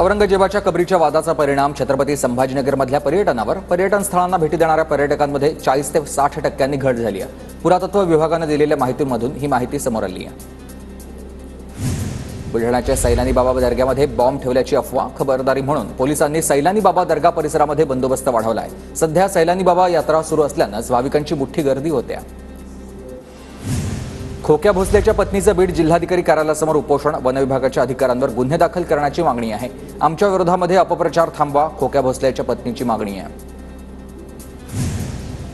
औरंगजेबाच्या कबरीच्या वादाचा परिणाम छत्रपती संभाजीनगरमधल्या पर्यटनावर, पर्यटन स्थळांना भेटी देणाऱ्या पर्यटकांमध्ये 40 ते 60% घट झाली आहे. पुरातत्व विभागाने दिलेल्या माहितीमधून ही माहिती समोर आली आहे. बुलढाण्याच्या सैलानी बाबा दर्ग्यामध्ये बॉम्ब ठेवल्याची अफवा, खबरदारी म्हणून पोलिसांनी सैलानी बाबा दर्गा परिसरामध्ये बंदोबस्त वाढवला आहे. सध्या सैलानी बाबा यात्रा सुरू असल्यानं भाविकांची मोठी गर्दी होते. खोक्या भोसलेच्या पत्नीचं बीड जिल्हाधिकारी कार्यालयासमोर उपोषण, वन विभागाच्या अधिकाऱ्यांवर गुन्हे दाखल करण्याची मागणी आहे. आमच्या विरोधामध्ये अपप्रचार थांबवा, खोक्या भोसलेच्या पत्नीची मागणी आहे.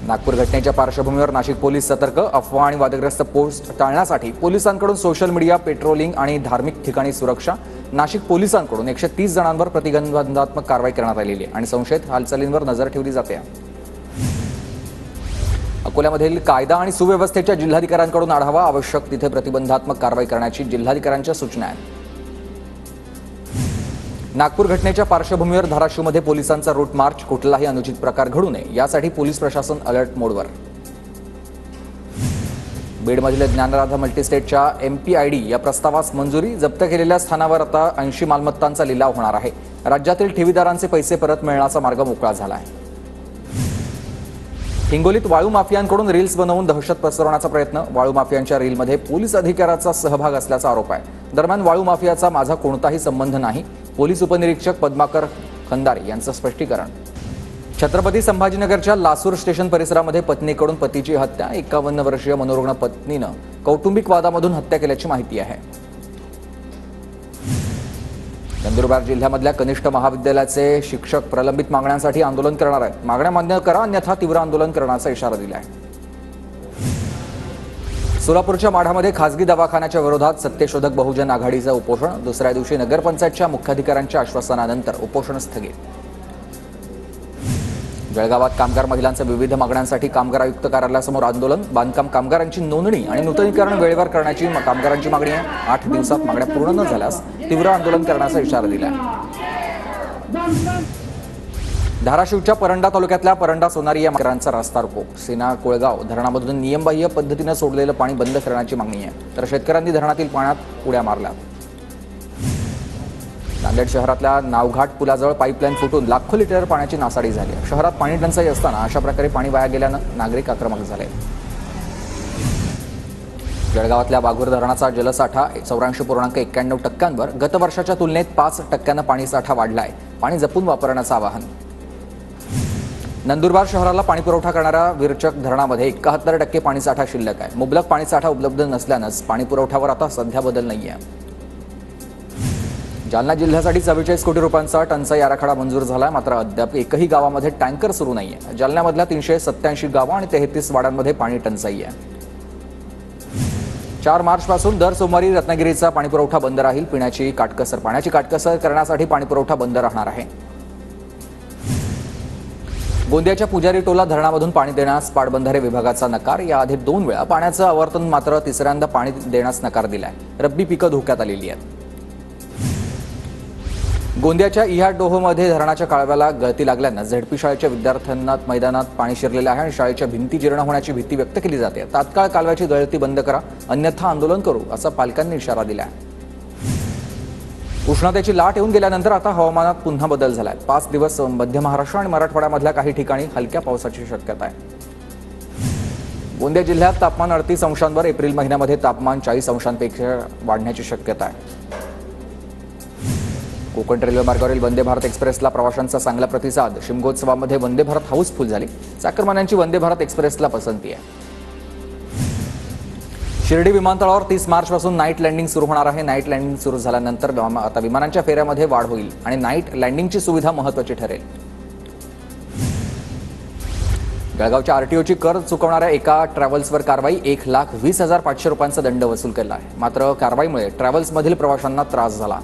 नागपूर घटनेच्या पार्श्वभूमीवर नाशिक पोलीस सतर्क, अफवा आणि वादग्रस्त पोस्ट टाळण्यासाठी पोलिसांकडून सोशल मीडिया, पेट्रोलिंग आणि धार्मिक ठिकाणी सुरक्षा. नाशिक पोलिसांकडून 130 जणांवर प्रतिबंधात्मक कारवाई करण्यात आलेली आहे आणि संशयित हालचालींवर नजर ठेवली जाते. अकोल्यामधील कायदा आणि सुव्यवस्थेच्या जिल्हाधिकाऱ्यांकडून आढावा, आवश्यक तिथे प्रतिबंधात्मक कारवाई करण्याची जिल्हाधिकाऱ्यांच्या सूचना आहेत. नागपूर घटनेच्या पार्श्वभूमीवर धाराशिवमध्ये पोलिसांचा रूट मार्च, कुठलाही अनुचित प्रकार घडू नये यासाठी पोलीस प्रशासन अलर्ट मोडवर. बीडमधील ज्ञानराधा मल्टीस्टेटच्या MPID या प्रस्तावास मंजुरी, जप्त केलेल्या स्थानावर आता 80 मालमत्तांचा लिलाव होणार आहे. राज्यातील ठेवीदारांचे पैसे परत मिळण्याचा मार्ग मोकळा झाला आहे. हिंगोलीत वाळू माफियांकडून रील्स बनवून दहशत पसरवण्याचा प्रयत्न, वाळू माफियांच्या रीलमध्ये पोलीस अधिकाऱ्याचा सहभाग असल्याचा आरोप आहे. दरम्यान वाळू माफियाचा माझा कोणताही संबंध नाही, पोलीस उपनिरीक्षक पद्माकर खंदारे यांचं स्पष्टीकरण. छत्रपती संभाजीनगरच्या लासूर स्टेशन परिसरामध्ये पत्नीकडून पतीची हत्या, 51 वर्षीय मनोरुग्ण पत्नीनं कौटुंबिक वादामधून हत्या केल्याची माहिती आहे. नंदुरबार जिल्ह्यामधल्या कनिष्ठ महाविद्यालयाचे शिक्षक प्रलंबित मागण्यांसाठी आंदोलन करणार आहेत. मागण्या मान्य करा, अन्यथा तीव्र आंदोलन करण्याचा इशारा दिला आहे. सोलापूरच्या माढामध्ये खासगी दवाखान्याच्या विरोधात सत्यशोधक बहुजन आघाडीचं उपोषण, दुसऱ्या दिवशी नगरपंचायतच्या मुख्याधिकाऱ्यांच्या आश्वासनानंतर उपोषण स्थगित. जळगावात कामगार महिलांच्या विविध मागण्यांसाठी कामगार आयुक्त कार्यालयासमोर आंदोलन, बांधकाम कामगारांची नोंदणी आणि नूतनीकरण वेळेवर करण्याची कामगारांची मागणी आहे. 8 दिवसात मागण्या पूर्ण न झाल्यास तीव्र आंदोलन करण्याचा इशारा दिला आहे. धाराशिवच्या परंडा तालुक्यातल्या परंडा सोनारी या मागण्यांचा रस्ता रोको, सीना कोळगाव धरणामधून नियमबाह्य पद्धतीनं सोडलेलं पाणी बंद करण्याची मागणी आहे. तर शेतकऱ्यांनी धरणातील पाण्यात उड्या मारल्या. नांदेड शहरातल्या नावघाट पुलाजवळ पाईपलाईन फुटून लाखो लिटर पाण्याची नासाडी झाली. शहरात पाणी टंचाई असताना अशा प्रकारे पाणी वाया गेल्यानं नागरिक आक्रमक झाले. जळगावातल्या वाघूर धरणाचा जलसाठा 84.91% गत वर्षाच्या तुलनेत 5% पाणी साठा वाढलाय. पाणी जपून वापरण्याचं आवाहन. नंदुरबार शहराला पाणीपुरवठा करणाऱ्या विरचक धरणामध्ये 71% पाणीसाठा शिल्लक आहे. मुबलक पाणीसाठा उपलब्ध नसल्यानंच पाणीपुरवठ्यावर आता सध्या बदल नाहीये. जालना जिल्ह्यासाठी 44 कोटी रुपयांचा टंचाई आराखडा मंजूर झाला, मात्र अद्याप एकही गावामध्ये टँकर सुरू नाहीये. जालन्यामधल्या 387 गावं आणि 33 वाड्यांमध्ये पाणी टंचाई आहे. 4 मार्चपासून दर सोमवारी रत्नागिरीचा पाणीपुरवठा बंद राहील. पाण्याची काटकसर करण्यासाठी पाणीपुरवठा बंद राहणार आहे. गोंदियाच्या पुजारी टोला धरणामधून पाणी देण्यास पाटबंधारे विभागाचा नकार. याआधी 2 वेळा पाण्याचं आवर्तन, मात्र तिसऱ्यांदा पाणी देण्यास नकार दिलाय. रब्बी पिकं धोक्यात आलेली आहेत. गोंदियाच्या इहाडोहोमध्ये धरणाच्या कालव्याला गळती लागल्यानं झेडपी शाळेच्या विद्यार्थ्यांना मैदानात पाणी शिरलेलं आहे आणि शाळेच्या भिंती जीर्ण होण्याची भीती व्यक्त केली जाते. तात्काळ कालव्याची गळती बंद करा, अन्यथा आंदोलन करू, असा पालकांनी इशारा दिला. उष्णतेची लाट येऊन गेल्यानंतर आता हवामानात पुन्हा बदल झालाय. 5 दिवस मध्य महाराष्ट्र आणि मराठवाड्यामधल्या काही ठिकाणी हलक्या पावसाची शक्यता आहे. गोंदिया जिल्ह्यात तापमान 38 अंशांवर, एप्रिल महिन्यामध्ये तापमान 40 अंशांपेक्षा वाढण्याची शक्यता आहे. कोकण रेल्वे मार्गावरील वंदे भारत एक्सप्रेसला प्रवाशांचा चांगला प्रतिसाद. शिमगोत्सवामध्ये वंदे भारत हाऊसफुल झाली. चाकरमान्यांची वंदे भारत एक्सप्रेसला पसंती आहे. शिर्डी विमानतळावर 30 मार्चपासून नाईट लँडिंग सुरू होणार आहे. नाईट लँडिंग सुरू झाल्यानंतर आता विमानांच्या फेऱ्यामध्ये वाढ होईल आणि नाईट लँडिंगची सुविधा महत्त्वाची ठरेल. जळगावच्या RTOची कर चुकवणाऱ्या एका ट्रॅव्हल्सवर कारवाई. 1,20,500 रुपयांचा दंड वसूल केला आहे. मात्र कारवाईमुळे ट्रॅव्हल्समधील प्रवाशांना त्रास झाला.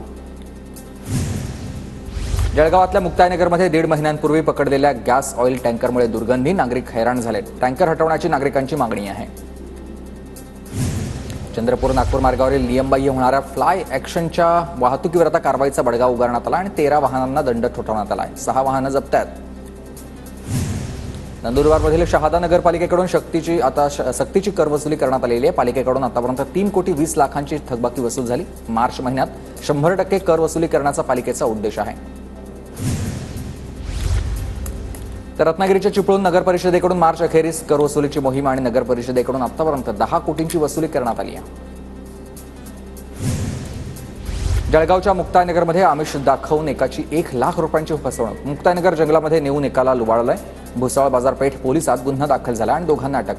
जळगावातल्या मुक्ताईनगरमध्ये 1.5 महिन्यांपूर्वी पकडलेल्या गॅस ऑइल टँकरमुळे दुर्गंधी, नागरिक हैराण झालेत. टँकर हटवण्याची नागरिकांची मागणी आहे. चंद्रपूर नागपूर मार्गावरील नियमबाह्य होणाऱ्या फ्लाय ॲक्शनच्या वाहतुकीवर आता कारवाईचा बडगा उगारण्यात आला आणि 13 वाहनांना दंड ठोठावण्यात आला आहे. 6 वाहनं जप्त आहेत. नंदुरबारमधील शहादा नगरपालिकेकडून सक्तीची कर वसुली करण्यात आलेली आहे. पालिकेकडून आतापर्यंत 3,20,00,000 थकबाकी वसूल झाली. मार्च महिन्यात 100% कर वसुली करण्याचा पालिकेचा उद्देश आहे. तर रत्नागिरीच्या चिपळूण नगर परिषदेकडून मार्च अखेरीस कर वसुलीची मोहीम आणि नगर परिषदेकडून आतापर्यंत 10 कोटींची वसुली करण्यात आली आहे. जळगावच्या मुक्ताईनगरमध्ये आमिष दाखवून एकाची 1 लाख रुपयांची फसवणूक. मुक्ताईनगर जंगलामध्ये नेऊन एकाला लुबाडलंय. भुसावळ बाजारपेठ पोलिसात गुन्हा दाखल झाला आणि दोघांना अटक.